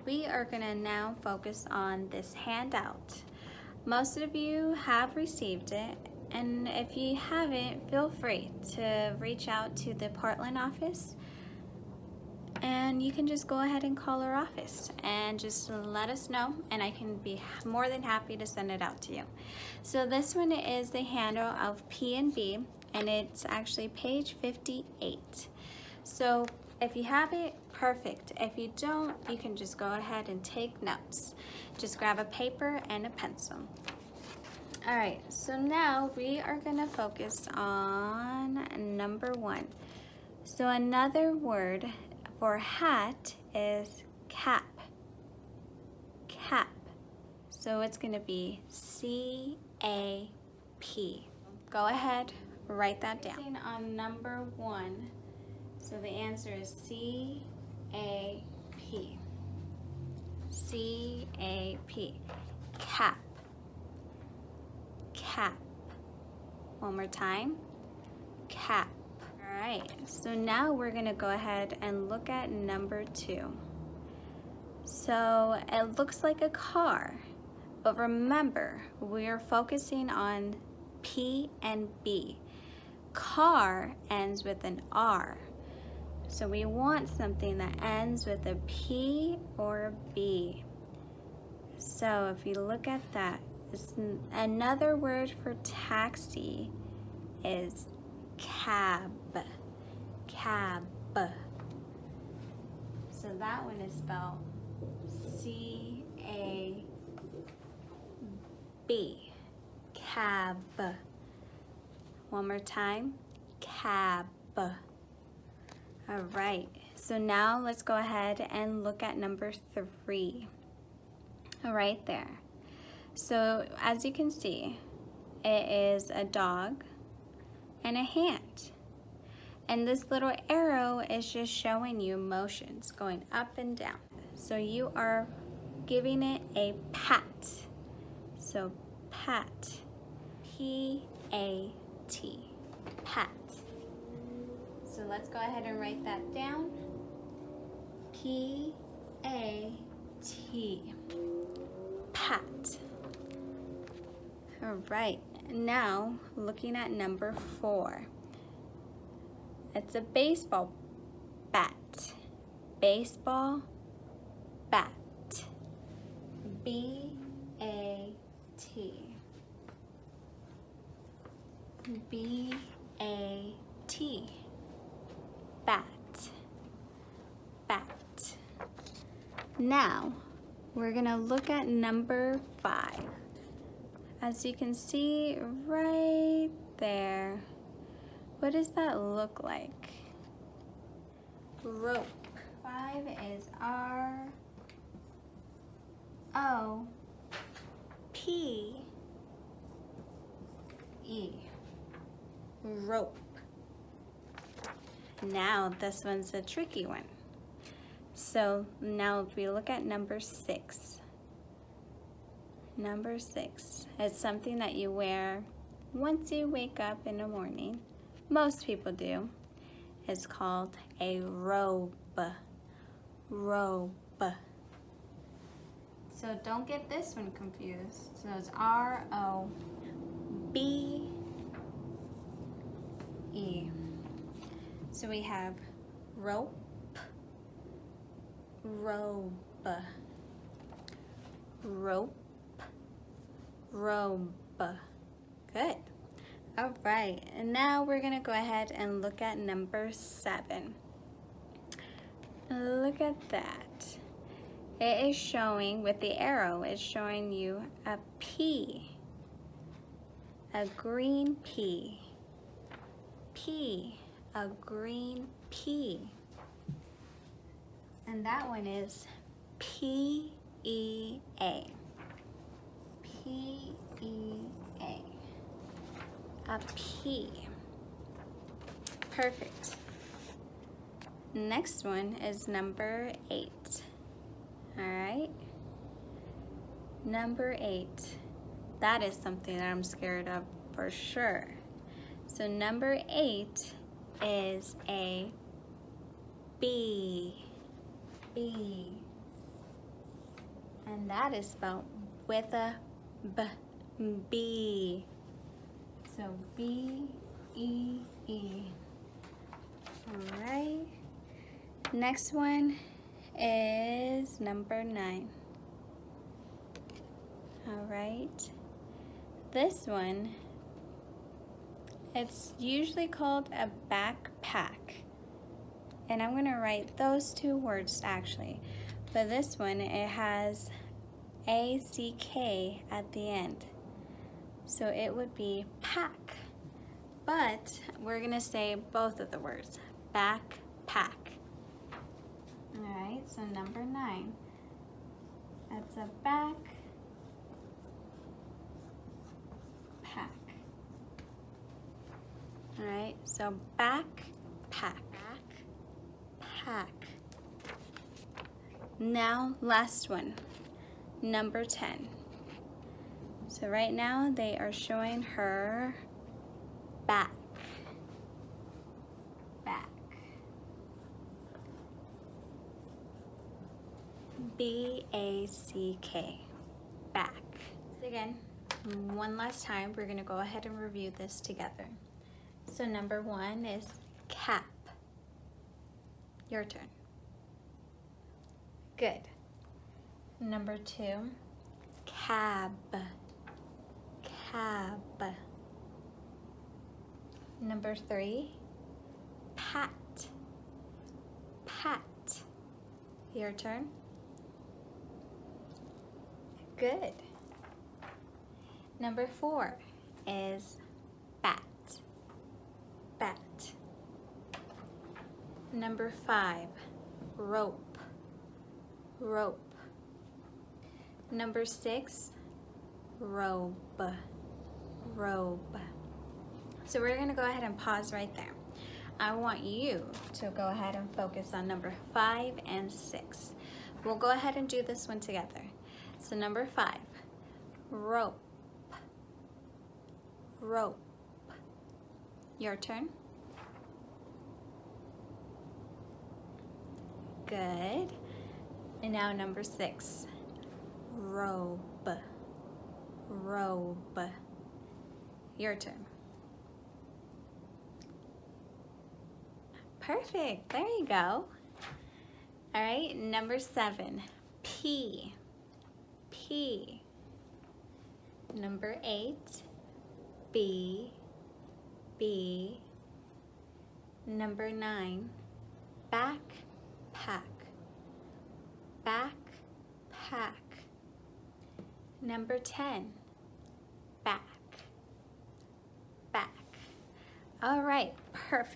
we are gonna now focus on this handout. Most of you have received it, and if you haven't, feel free to reach out to the Portland office, and you can just go ahead and call our office and just let us know, and I can be more than happy to send it out to you. So this one is the handout of P and B, and it's actually page 58. So if you have it, perfect. If you don't, you can just go ahead and take notes. Just grab a paper and a pencil. All right, so now we are gonna focus on number 1. So another word for hat is cap. Cap. So it's gonna be C-A-P. Go ahead, write that down. On number 1, so the answer is C-A-P. C-A-P. Cap. Cap. One more time. Cap. All right, so now we're gonna go ahead and look at number 2. So it looks like a car, but remember, we're focusing on P and B. Car ends with an R. So we want something that ends with a P or a B. So if you look at that, another word for taxi is cab. Cab. So that one is spelled C-A-B. Cab. One more time. Cab. All right, so now let's go ahead and look at number 3. Right there. So as you can see, it is a dog and a hand. And this little arrow is just showing you motions going up and down. So you are giving it a pat. So pat. P-A-T. Pat. So let's go ahead and write that down. P-A-T. Pat. All right, now looking at number 4. It's a baseball bat. Baseball bat. B-A-T. B-A-T. Bat. Bat. Now, we're gonna look at number 5. As you can see right there, what does that look like? Rope. 5 is R-O-P-E. Rope. Now this one's a tricky one. So now if we look at number 6. Number 6 is something that you wear once you wake up in the morning. Most people do. It's called a robe. Robe. So don't get this one confused. So it's R-O-B-E. So we have rope, robe, rope, robe. Good. All right, and now we're gonna go ahead and look at number 7. Look at that. It is showing, with the arrow, it's showing you a pea, a green pea. Pea, a green pea. And that one is P-E-A. P-E-A. A pea. Perfect. Next one is number 8. All right. Number 8. That is something that I'm scared of for sure. So number 8 is a bee. Bee. And that is spelled with a B. B. So B-E-E. All right. Next one is number 9. All right. This one, it's usually called a backpack. And I'm gonna write those 2 words actually. But this one, it has A-C-K at the end. So it would be pack. But we're gonna say both of the words, backpack. All right, so number 9. That's a backpack. All right, so backpack. Backpack. Now, last one, number 10. So right now they are showing her back. Back. B-A-C-K. Back. Again, one last time, we're gonna go ahead and review this together. So number 1 is cap. Your turn. Good. Number 2, cab. Cab. Number 3, pat. Pat. Your turn. Good. Number 4 is bat. Bat. Number 5, rope. Rope. Number 6, robe. Robe. So we're gonna go ahead and pause right there. I want you to go ahead and focus on number 5 and 6. We'll go ahead and do this one together. So number 5, rope. Rope. Your turn. Good. And now number 6, robe. Robe. Your turn. Perfect. There you go. All right, number 7, P. P. Number 8, B. B. Number 9, backpack. Backpack. Number 10, back. Back. All right, perfect.